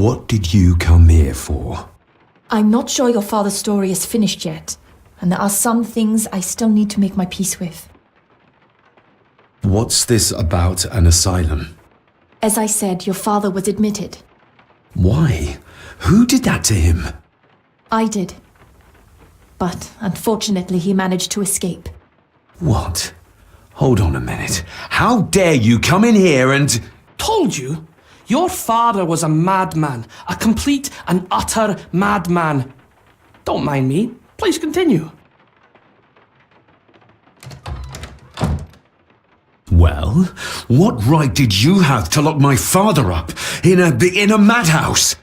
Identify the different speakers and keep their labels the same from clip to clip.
Speaker 1: What did you come here for?
Speaker 2: I'm not sure your father's story is finished yet, and there are some things I still need to make my peace with.
Speaker 1: What's this about an asylum?
Speaker 2: As I said, your father was admitted.
Speaker 1: Why? Who did that to him?
Speaker 2: I did. But unfortunately, he managed to escape.
Speaker 1: What? Hold on a minute. How dare you come in here and...
Speaker 3: Told you? Your father was a madman. A complete and utter madman. Don't mind me. Please continue.
Speaker 1: Well, what right did you have to lock my father up in a madhouse?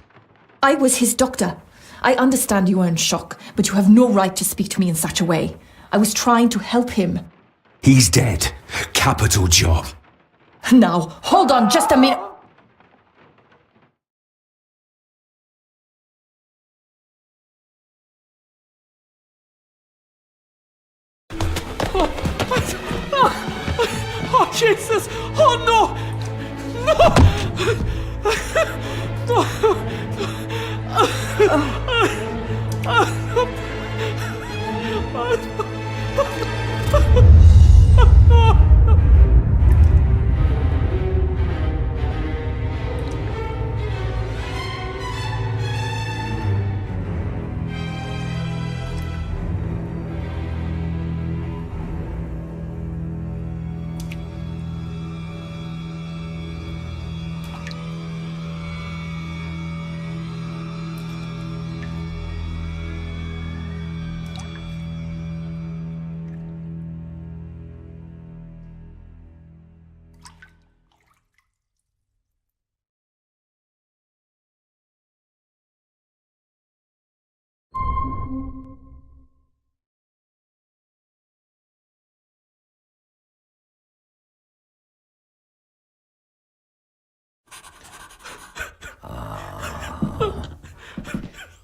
Speaker 2: I was his doctor. I understand you are in shock, but you have no right to speak to me in such a way. I was trying to help him.
Speaker 1: He's dead. Capital job.
Speaker 2: Now, hold on just a minute.
Speaker 3: Oh, Jesus! Oh, no!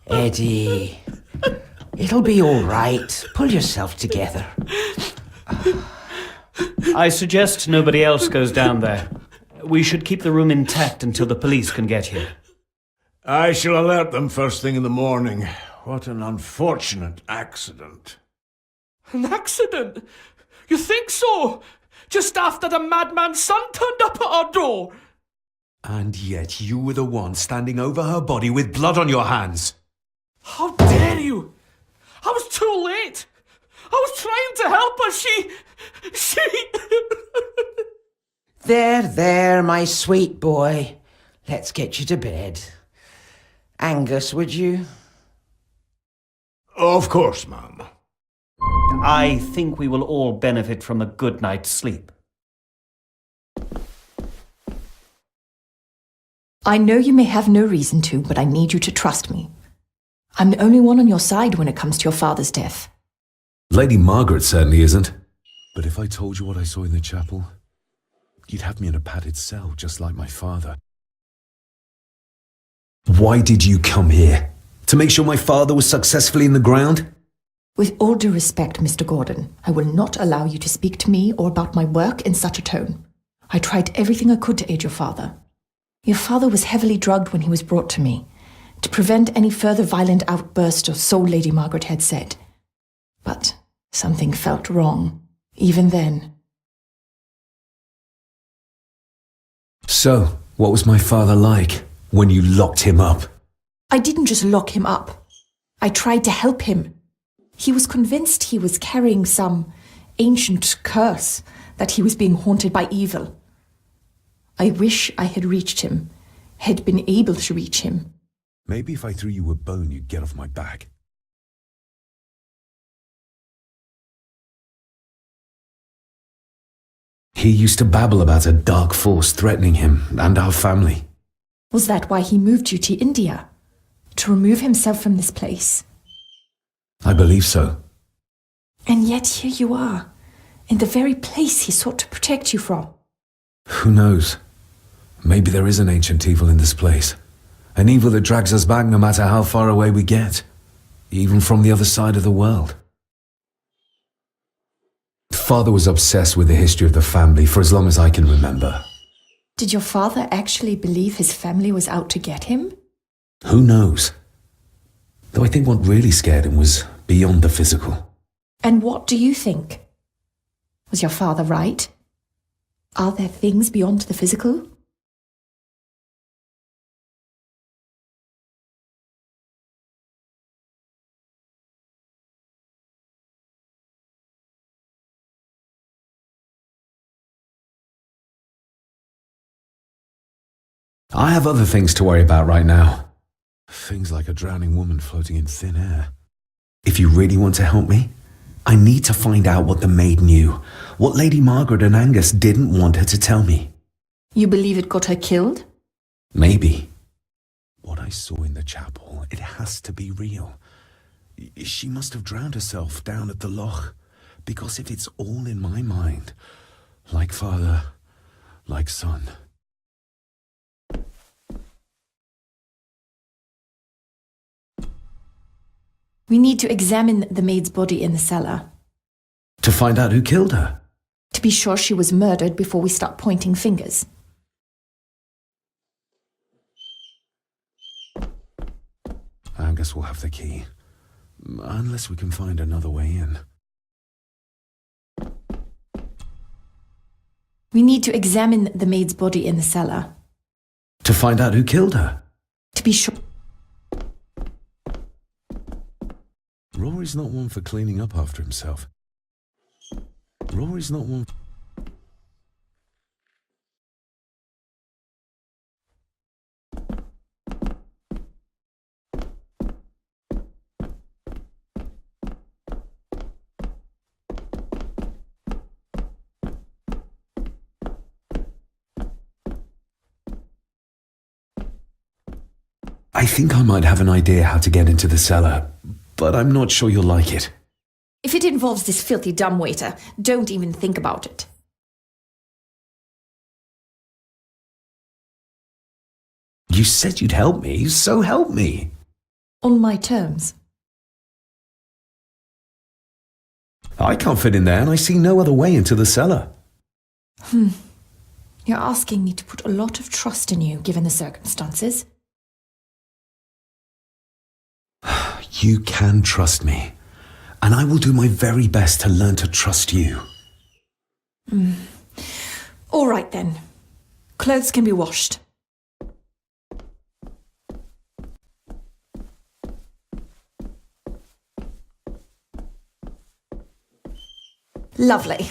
Speaker 4: Eddie, it'll be all right. Pull yourself together.
Speaker 5: I suggest nobody else goes down there. We should keep the room intact until the police can get here.
Speaker 6: I shall alert them first thing in the morning. What an unfortunate accident.
Speaker 3: An accident? You think so? Just after the madman's son turned up at our door?
Speaker 1: And yet you were the one standing over her body with blood on your hands.
Speaker 3: How dare you! I was too late! I was trying to help her, she...
Speaker 4: There, my sweet boy. Let's get you to bed. Angus, would you?
Speaker 6: Of course, ma'am.
Speaker 5: I think we will all benefit from a good night's sleep.
Speaker 2: I know you may have no reason to, but I need you to trust me. I'm the only one on your side when it comes to your father's death.
Speaker 1: Lady Margaret certainly isn't. But if I told you what I saw in the chapel, you'd have me in a padded cell, just like my father. Why did you come here? To make sure my father was successfully in the ground?
Speaker 2: With all due respect, Mr. Gordon, I will not allow you to speak to me or about my work in such a tone. I tried everything I could to aid your father. Your father was heavily drugged when he was brought to me, to prevent any further violent outburst, or so Lady Margaret had said. But something felt wrong, even then.
Speaker 1: So, what was my father like when you locked him up?
Speaker 2: I didn't just lock him up. I tried to help him. He was convinced he was carrying some ancient curse, that he was being haunted by evil. I wish I had reached him, had been able to reach him.
Speaker 1: Maybe if I threw you a bone, you'd get off my back. He used to babble about a dark force threatening him and our family.
Speaker 2: Was that why he moved you to India? To remove himself from this place?
Speaker 1: I believe so.
Speaker 2: And yet here you are, in the very place he sought to protect you from.
Speaker 1: Who knows? Maybe there is an ancient evil in this place. An evil that drags us back no matter how far away we get. Even from the other side of the world. Father was obsessed with the history of the family for as long as I can remember.
Speaker 2: Did your father actually believe his family was out to get him?
Speaker 1: Who knows? Though I think what really scared him was beyond the physical.
Speaker 2: And what do you think? Was your father right? Are there things beyond the physical?
Speaker 1: I have other things to worry about right now. Things like a drowning woman floating in thin air. If you really want to help me, I need to find out what the maid knew, what Lady Margaret and Angus didn't want her to tell me.
Speaker 2: You believe it got her killed?
Speaker 1: Maybe. What I saw in the chapel, it has to be real. She must have drowned herself down at the loch, because if it's all in my mind, like father, like son.
Speaker 2: We need to examine the maid's body in the cellar.
Speaker 1: To find out who killed her.
Speaker 2: To be sure she was murdered before we start pointing fingers.
Speaker 1: Angus will have the key. Unless we can find another way in.
Speaker 2: We need to examine the maid's body in the cellar.
Speaker 1: To find out who killed her.
Speaker 2: To be sure.
Speaker 1: Rory's not one for cleaning up after himself. Rory's not one... I think I might have an idea how to get into the cellar, but I'm not sure you'll like it.
Speaker 2: If it involves this filthy dumbwaiter, don't even think about it.
Speaker 1: You said you'd help me, so help me.
Speaker 2: On my terms.
Speaker 1: I can't fit in there and I see no other way into the cellar.
Speaker 2: You're asking me to put a lot of trust in you, given the circumstances.
Speaker 1: You can trust me, and I will do my very best to learn to trust you.
Speaker 2: All right then. Clothes can be washed. Lovely.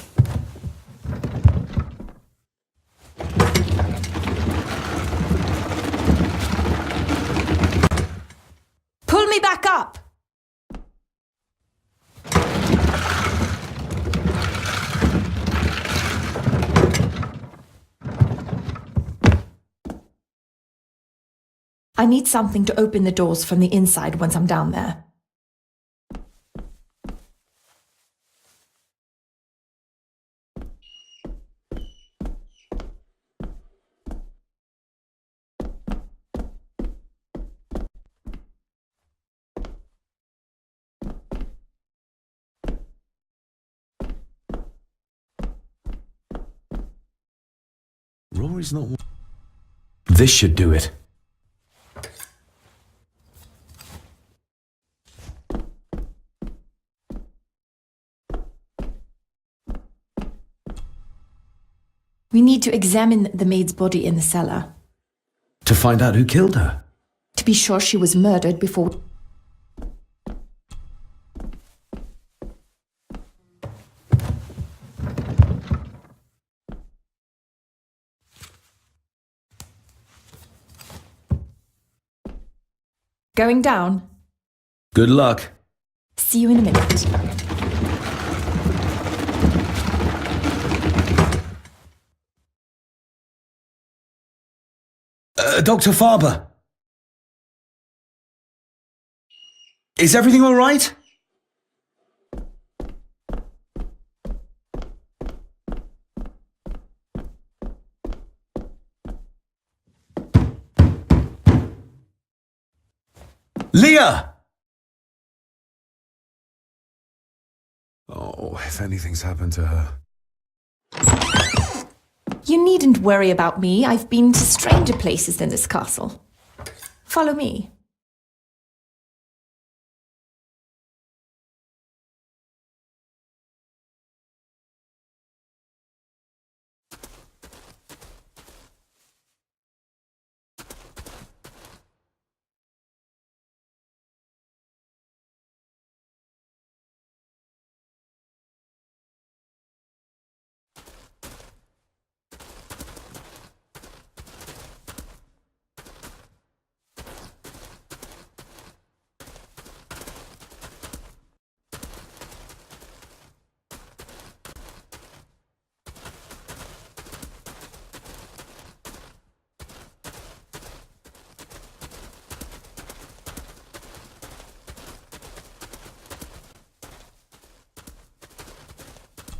Speaker 2: Pull me back up! I need something to open the doors from the inside once I'm down there.
Speaker 1: Rory's not... This should do it.
Speaker 2: We need to examine the maid's body in the cellar.
Speaker 1: To find out who killed her.
Speaker 2: To be sure she was murdered before... Going down.
Speaker 1: Good luck.
Speaker 2: See you in a minute.
Speaker 1: Dr. Farber. Is everything all right? Leah! Oh, if anything's happened to her.
Speaker 2: You needn't worry about me. I've been to stranger places than this castle. Follow me.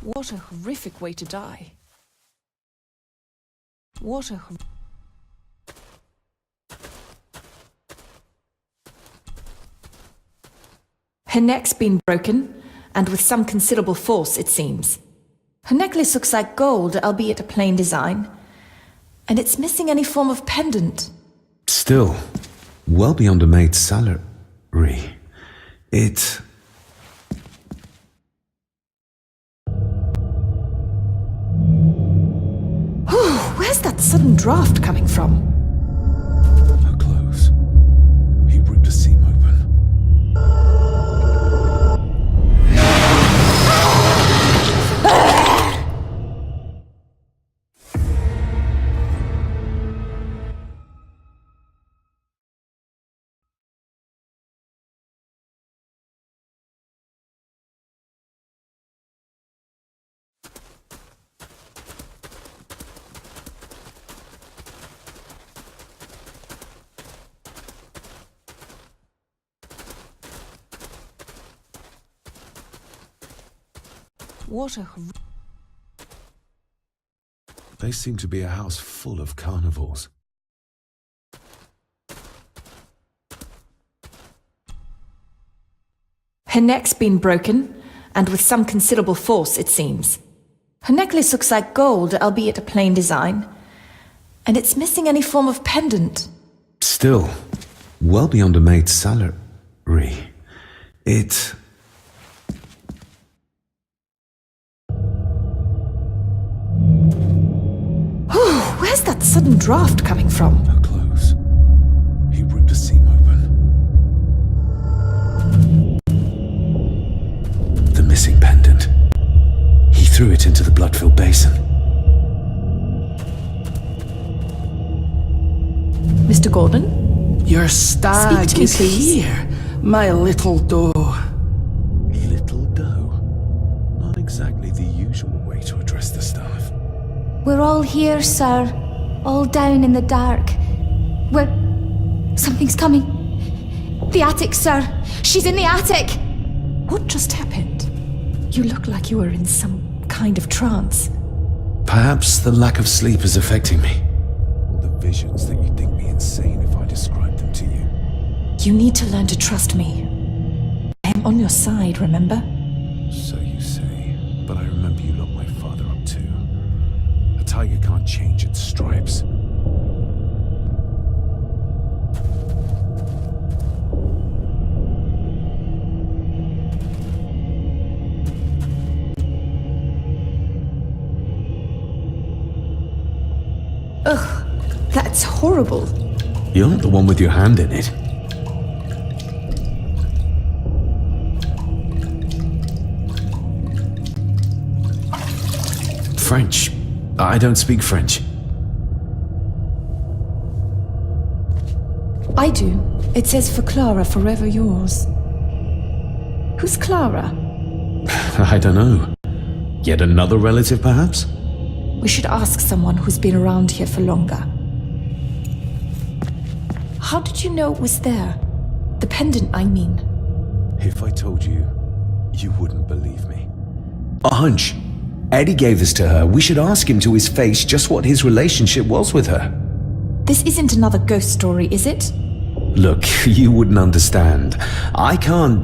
Speaker 2: What a horrific way to die. What a... Her neck's been broken, and with some considerable force, it seems. Her necklace looks like gold, albeit a plain design. And it's missing any form of pendant.
Speaker 1: Still, well beyond a maid's salary. It...
Speaker 2: Where's that sudden draft coming from?
Speaker 1: Her clothes. He ripped a seam open.
Speaker 2: What a...
Speaker 1: They seem to be a house full of carnivores.
Speaker 2: Her neck's been broken, and with some considerable force, it seems. Her necklace looks like gold, albeit a plain design. And it's missing any form of pendant.
Speaker 1: Still, well beyond a maid's salary. It...
Speaker 2: Where's that sudden draft coming from?
Speaker 1: Her clothes. He ripped a seam open. The missing pendant. He threw it into the blood-filled basin.
Speaker 2: Mr. Gordon?
Speaker 3: Your stag
Speaker 2: Speak to me,
Speaker 3: is
Speaker 2: please.
Speaker 3: here, my little doe.
Speaker 1: Little doe. Not exactly the usual way to address the staff.
Speaker 7: We're all here, sir. All down in the dark. Something's coming. The attic, sir. She's in the attic!
Speaker 2: What just happened? You look like you were in some kind of trance.
Speaker 1: Perhaps the lack of sleep is affecting me. All the visions that you'd think me insane if I described them to you.
Speaker 2: You need to learn to trust me. I am on your side, remember?
Speaker 1: So you say, but I remember you locked my father up too. A tiger can't change its stripes.
Speaker 2: Ugh, that's horrible.
Speaker 1: You're not the one with your hand in it. French. I don't speak French.
Speaker 2: I do. It says for Clara, forever yours. Who's Clara?
Speaker 1: I don't know. Yet another relative, perhaps?
Speaker 2: We should ask someone who's been around here for longer. How did you know it was there? The pendant, I mean.
Speaker 1: If I told you, you wouldn't believe me. A hunch. Eddie gave this to her. We should ask him to his face just what his relationship was with her.
Speaker 2: This isn't another ghost story, is it?
Speaker 1: Look, you wouldn't understand. I can't...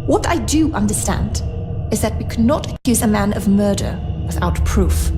Speaker 2: What I do understand is that we cannot accuse a man of murder without proof.